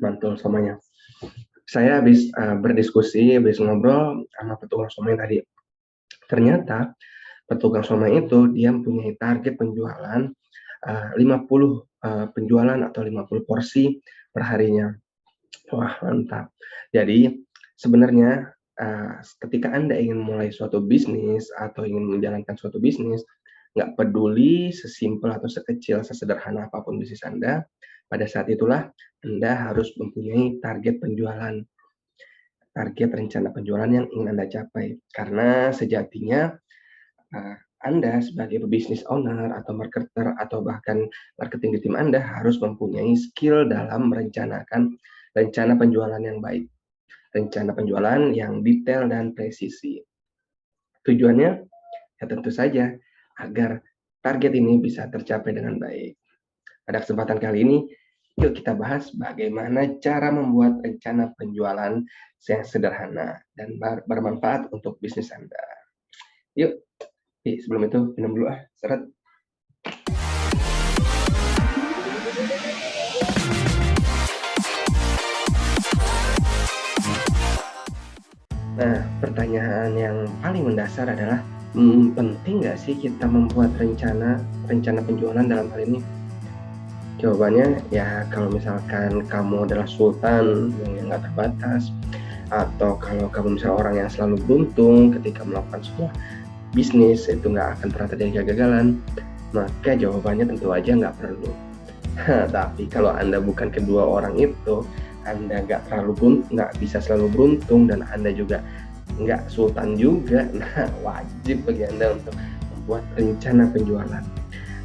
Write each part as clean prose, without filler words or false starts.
Mantul somanya. Saya habis habis ngobrol sama petugas somai tadi. Ternyata petugas somai itu dia mempunyai target penjualan 50 penjualan atau 50 porsi per harinya. Wah, mantap. Jadi sebenarnya ketika Anda ingin mulai suatu bisnis atau ingin menjalankan suatu bisnis, nggak peduli sesimpel atau sekecil, sesederhana apapun bisnis Anda, pada saat itulah Anda harus mempunyai target penjualan, target rencana penjualan yang ingin Anda capai. Karena sejatinya Anda sebagai pebisnis owner atau marketer atau bahkan marketing di tim Anda harus mempunyai skill dalam merencanakan rencana penjualan yang baik, rencana penjualan yang detail dan presisi. Tujuannya ya tentu saja agar target ini bisa tercapai dengan baik. Pada kesempatan kali ini, yuk kita bahas bagaimana cara membuat rencana penjualan yang sederhana dan bermanfaat untuk bisnis Anda. Yuk, sebelum itu minum dulu seret. Nah, pertanyaan yang paling mendasar adalah, penting nggak sih kita membuat rencana penjualan dalam hal ini? Jawabannya, ya kalau misalkan kamu adalah sultan yang nggak terbatas, atau kalau kamu misalnya orang yang selalu beruntung ketika melakukan sebuah bisnis, itu nggak akan pernah terjadi kegagalan, maka jawabannya tentu aja nggak perlu. Tapi kalau Anda bukan kedua orang itu, Anda nggak bisa selalu beruntung, dan Anda juga nggak sultan juga, nah wajib bagi Anda untuk membuat rencana penjualan.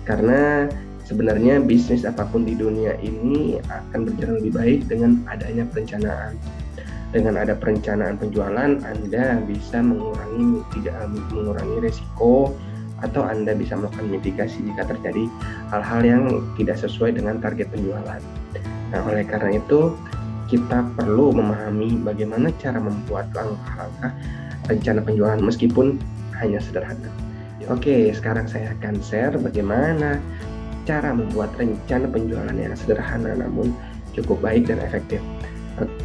Karena sebenarnya bisnis apapun di dunia ini akan berjalan lebih baik dengan adanya perencanaan. Dengan ada perencanaan penjualan, Anda bisa mengurangi resiko, atau Anda bisa melakukan mitigasi jika terjadi hal-hal yang tidak sesuai dengan target penjualan. Nah, oleh karena itu, kita perlu memahami bagaimana cara membuat langkah-langkah rencana penjualan meskipun hanya sederhana. Oke, sekarang saya akan share bagaimana cara membuat rencana penjualan yang sederhana namun cukup baik dan efektif.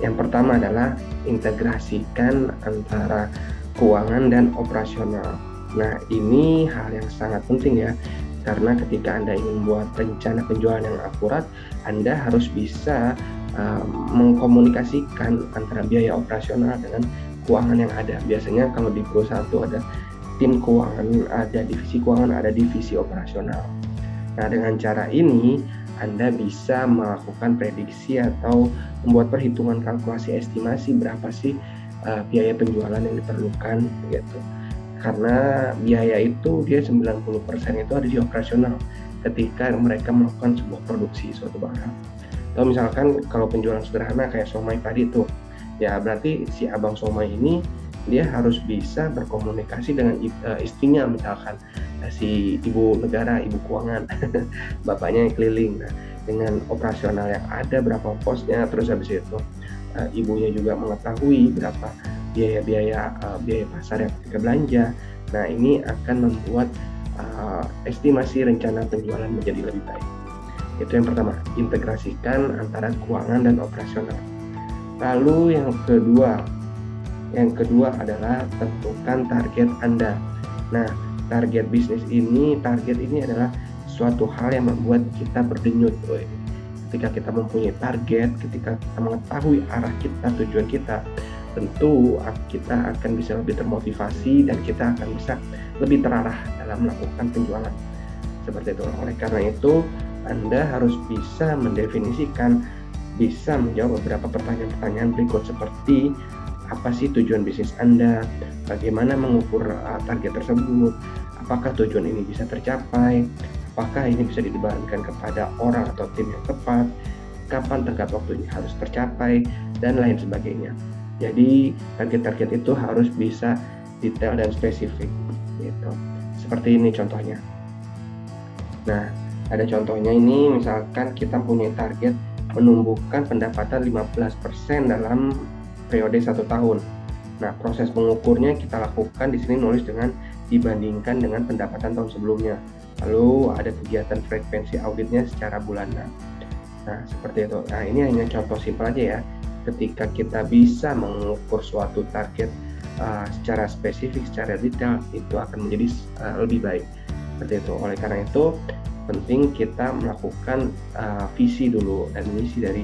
Yang pertama adalah integrasikan antara keuangan dan operasional. Nah, ini hal yang sangat penting ya, karena ketika Anda ingin membuat rencana penjualan yang akurat, Anda harus bisa mengkomunikasikan antara biaya operasional dengan keuangan yang ada. Biasanya kalau di perusahaan itu ada tim keuangan, ada divisi keuangan, ada divisi operasional. Nah, dengan cara ini Anda bisa melakukan prediksi atau membuat perhitungan kalkulasi estimasi berapa sih biaya penjualan yang diperlukan gitu. Karena biaya itu dia 90% itu ada di operasional ketika mereka melakukan sebuah produksi suatu barang. Atau misalkan kalau penjualan sederhana kayak somai tadi tuh, ya berarti si abang somai ini dia harus bisa berkomunikasi dengan istrinya, misalkan si ibu negara, ibu keuangan, bapaknya yang keliling. Nah, dengan operasional yang ada berapa posnya, terus habis itu ibunya juga mengetahui berapa biaya pasar yang mereka belanja. Nah, ini akan membuat estimasi rencana penjualan menjadi lebih baik. Itu yang pertama, integrasikan antara keuangan dan operasional. Lalu yang kedua adalah tentukan target Anda. Nah, target ini adalah suatu hal yang membuat kita berdenyut. Ketika kita mempunyai target, ketika kita mengetahui arah kita, tujuan kita, tentu kita akan bisa lebih termotivasi dan kita akan bisa lebih terarah dalam melakukan penjualan. Seperti itu. Oleh karena itu, Anda harus bisa mendefinisikan, bisa menjawab beberapa pertanyaan-pertanyaan berikut seperti apa sih tujuan bisnis Anda, bagaimana mengukur target tersebut, apakah tujuan ini bisa tercapai, apakah ini bisa dibebankan kepada orang atau tim yang tepat, kapan tenggat waktu ini harus tercapai, dan lain sebagainya. Jadi target-target itu harus bisa detail dan spesifik gitu. Seperti ini contohnya. Nah, ada contohnya ini, misalkan kita punya target menumbuhkan pendapatan 15% dalam periode 1 tahun. Nah, proses mengukurnya kita lakukan di sini nulis dengan dibandingkan dengan pendapatan tahun sebelumnya. Lalu ada kegiatan frekuensi auditnya secara bulanan. Nah, seperti itu. Nah, ini hanya contoh simpel aja ya. Ketika kita bisa mengukur suatu target secara spesifik, secara detail, itu akan menjadi lebih baik. Seperti itu. Oleh karena itu, penting kita melakukan visi dulu dan misi dari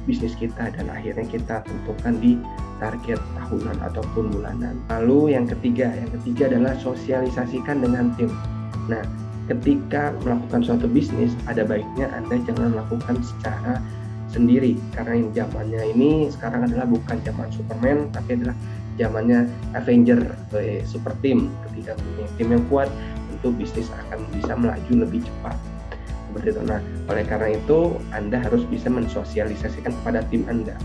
bisnis kita, dan akhirnya kita tentukan di target tahunan ataupun bulanan. Lalu yang ketiga adalah sosialisasikan dengan tim. Nah, ketika melakukan suatu bisnis, ada baiknya Anda jangan melakukan secara sendiri, karena zamannya ini sekarang adalah bukan zaman Superman, tapi adalah zamannya Avenger atau super team. Ketika punya tim yang kuat, tentu bisnis akan bisa melaju lebih cepat. Seperti itu. Nah, oleh karena itu Anda harus bisa mensosialisasikan kepada tim Anda.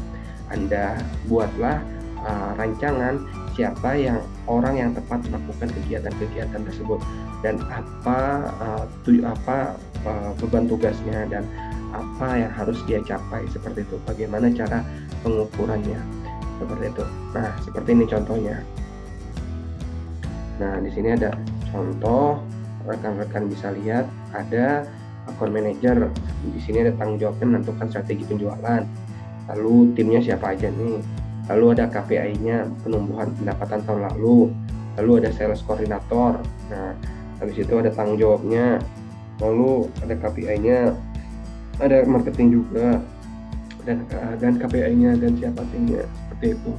Anda buatlah rancangan siapa orang yang tepat melakukan kegiatan-kegiatan tersebut, dan apa beban tugasnya, dan apa yang harus dia capai. Seperti itu. Bagaimana cara pengukurannya, seperti itu. Nah, seperti ini contohnya. Nah, di sini ada contoh, rekan-rekan bisa lihat ada account manager. Di sini ada tanggung jawabnya menentukan strategi penjualan. Lalu timnya siapa aja nih? Lalu ada KPI-nya, penumbuhan pendapatan tahun lalu. Lalu ada sales koordinator. Nah, habis itu ada tanggung jawabnya. Lalu ada KPI-nya, ada marketing juga, dan KPI-nya, dan siapa timnya, seperti itu.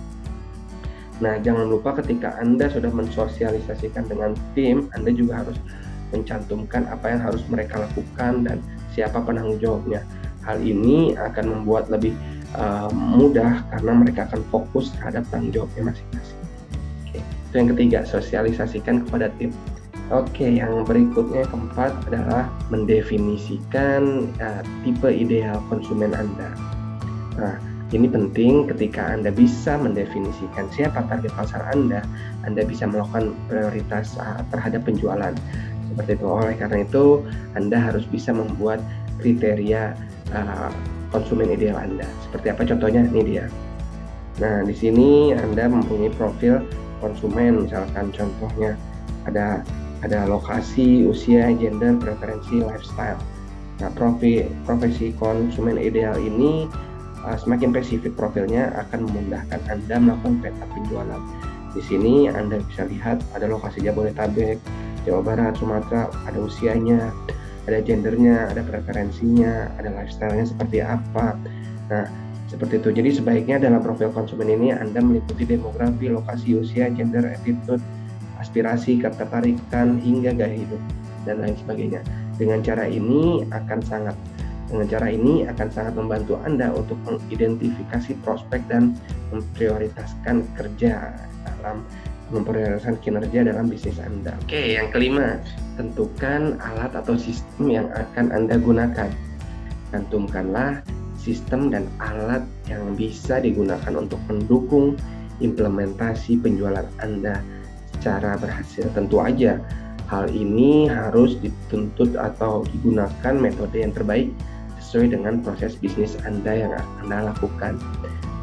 Nah, jangan lupa ketika Anda sudah mensosialisasikan dengan tim, Anda juga harus mencantumkan apa yang harus mereka lakukan dan siapa penanggung jawabnya. Hal ini akan membuat lebih mudah karena mereka akan fokus terhadap tanggung jawabnya masing-masing. Oke, itu yang ketiga, sosialisasikan kepada tim. Oke, yang berikutnya keempat adalah mendefinisikan tipe ideal konsumen Anda. Nah, ini penting. Ketika Anda bisa mendefinisikan siapa target pasar Anda bisa melakukan prioritas terhadap penjualan. Seperti itu. Oleh karena itu, Anda harus bisa membuat kriteria konsumen ideal Anda. Seperti apa contohnya? Ini dia. Nah, di sini Anda mempunyai profil konsumen, misalkan contohnya ada lokasi, usia, gender, preferensi, lifestyle. Nah, profesi konsumen ideal ini semakin spesifik profilnya akan memudahkan Anda melakukan peta penjualan. Di sini Anda bisa lihat ada lokasi Jabodetabek, Jawa Barat, Sumatera, ada usianya, ada gendernya, ada preferensinya, ada lifestyle-nya seperti apa. Nah, seperti itu. Jadi sebaiknya dalam profil konsumen ini Anda meliputi demografi, lokasi, usia, gender, attitude, aspirasi, ketertarikan, hingga gaya hidup, dan lain sebagainya. Dengan cara ini akan sangat membantu Anda untuk mengidentifikasi prospek dan memprioritaskan kinerja dalam bisnis Anda. Oke, yang kelima, tentukan alat atau sistem yang akan Anda gunakan. Cantumkanlah sistem dan alat yang bisa digunakan untuk mendukung implementasi penjualan Anda secara berhasil. Tentu aja hal ini harus dituntut atau digunakan metode yang terbaik sesuai dengan proses bisnis Anda yang Anda lakukan.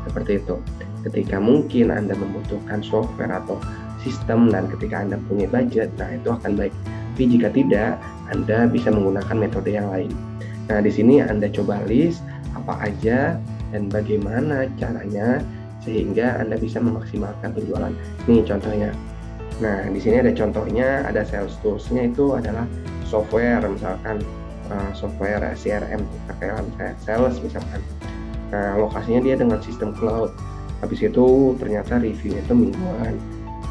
Seperti itu. Ketika mungkin Anda membutuhkan software atau sistem dan ketika Anda punya budget, nah itu akan baik. Tapi jika tidak, Anda bisa menggunakan metode yang lain. Nah, di sini Anda coba list apa aja dan bagaimana caranya sehingga Anda bisa memaksimalkan penjualan. Ini contohnya. Nah, di sini ada contohnya, ada sales tools-nya itu adalah software, misalkan software CRM pakai sales misalkan. Nah, lokasinya dia dengan sistem cloud. Habis itu ternyata reviewnya itu mingguan.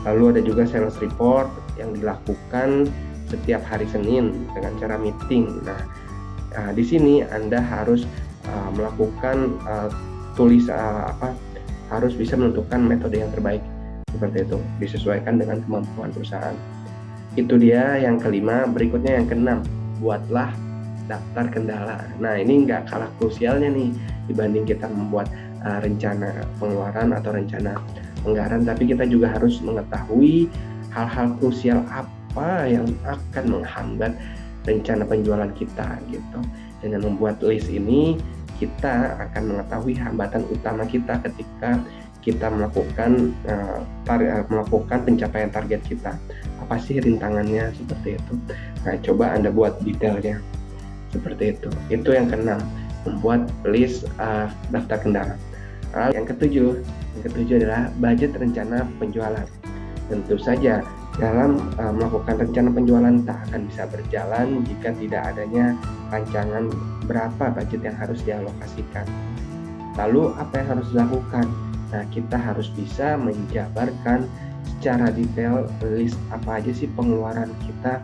Lalu ada juga sales report yang dilakukan setiap hari Senin dengan cara meeting. Nah, di sini Anda harus melakukan harus bisa menentukan metode yang terbaik. Seperti itu, disesuaikan dengan kemampuan perusahaan. Itu dia yang kelima. Berikutnya yang keenam, buatlah daftar kendala. Nah, ini nggak kalah krusialnya nih dibanding kita membuat rencana pengeluaran atau rencana anggaran, tapi kita juga harus mengetahui hal-hal krusial apa yang akan menghambat rencana penjualan kita gitu. Dengan membuat list ini, kita akan mengetahui hambatan utama kita ketika kita melakukan pencapaian target kita. Apa sih rintangannya, seperti itu. Nah, coba Anda buat detailnya seperti itu. Itu yang keenam. membuat list daftar kendaraan. Lalu yang ketujuh adalah budget rencana penjualan. Tentu saja dalam melakukan rencana penjualan tak akan bisa berjalan jika tidak adanya rancangan berapa budget yang harus dialokasikan. Lalu apa yang harus dilakukan? Nah, kita harus bisa menjabarkan secara detail list apa aja sih pengeluaran kita.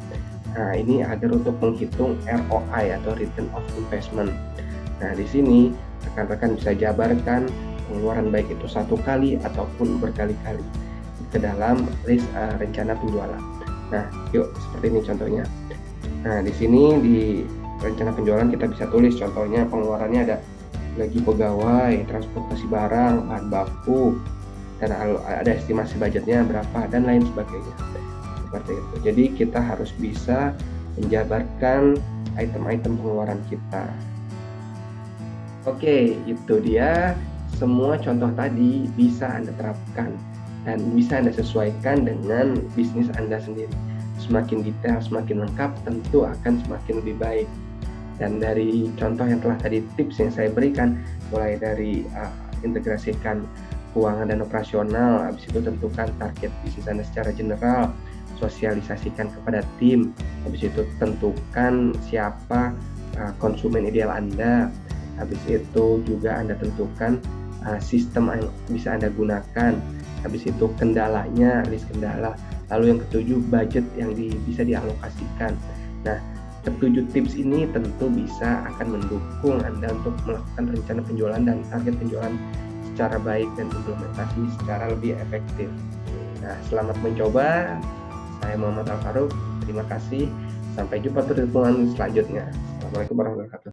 Nah, ini agar untuk menghitung ROI atau Return of Investment. Nah, di sini rekan-rekan bisa jabarkan pengeluaran baik itu satu kali ataupun berkali-kali ke dalam list rencana penjualan. Nah, yuk seperti ini contohnya. Nah, di sini di rencana penjualan kita bisa tulis contohnya pengeluarannya ada gaji pegawai, transportasi barang, bahan baku, dan ada estimasi budgetnya berapa dan lain sebagainya. Seperti itu. Jadi kita harus bisa menjabarkan item-item pengeluaran kita. Oke, itu dia semua contoh tadi bisa Anda terapkan dan bisa Anda sesuaikan dengan bisnis Anda sendiri. Semakin detail, semakin lengkap, tentu akan semakin lebih baik. Dan dari contoh yang telah tadi, tips yang saya berikan, mulai dari integrasikan keuangan dan operasional, habis itu tentukan target bisnis Anda secara general, sosialisasikan kepada tim, habis itu tentukan siapa konsumen ideal Anda, habis itu juga Anda tentukan sistem yang bisa Anda gunakan, habis itu kendalanya, list kendala, lalu yang ketujuh budget yang bisa dialokasikan. Nah, ketujuh tips ini tentu bisa akan mendukung Anda untuk melakukan rencana penjualan dan target penjualan secara baik dan implementasi secara lebih efektif. Nah, selamat mencoba. Saya Muhammad Al Faruq. Terima kasih. Sampai jumpa di pertemuan selanjutnya. Assalamualaikum warahmatullahi wabarakatuh.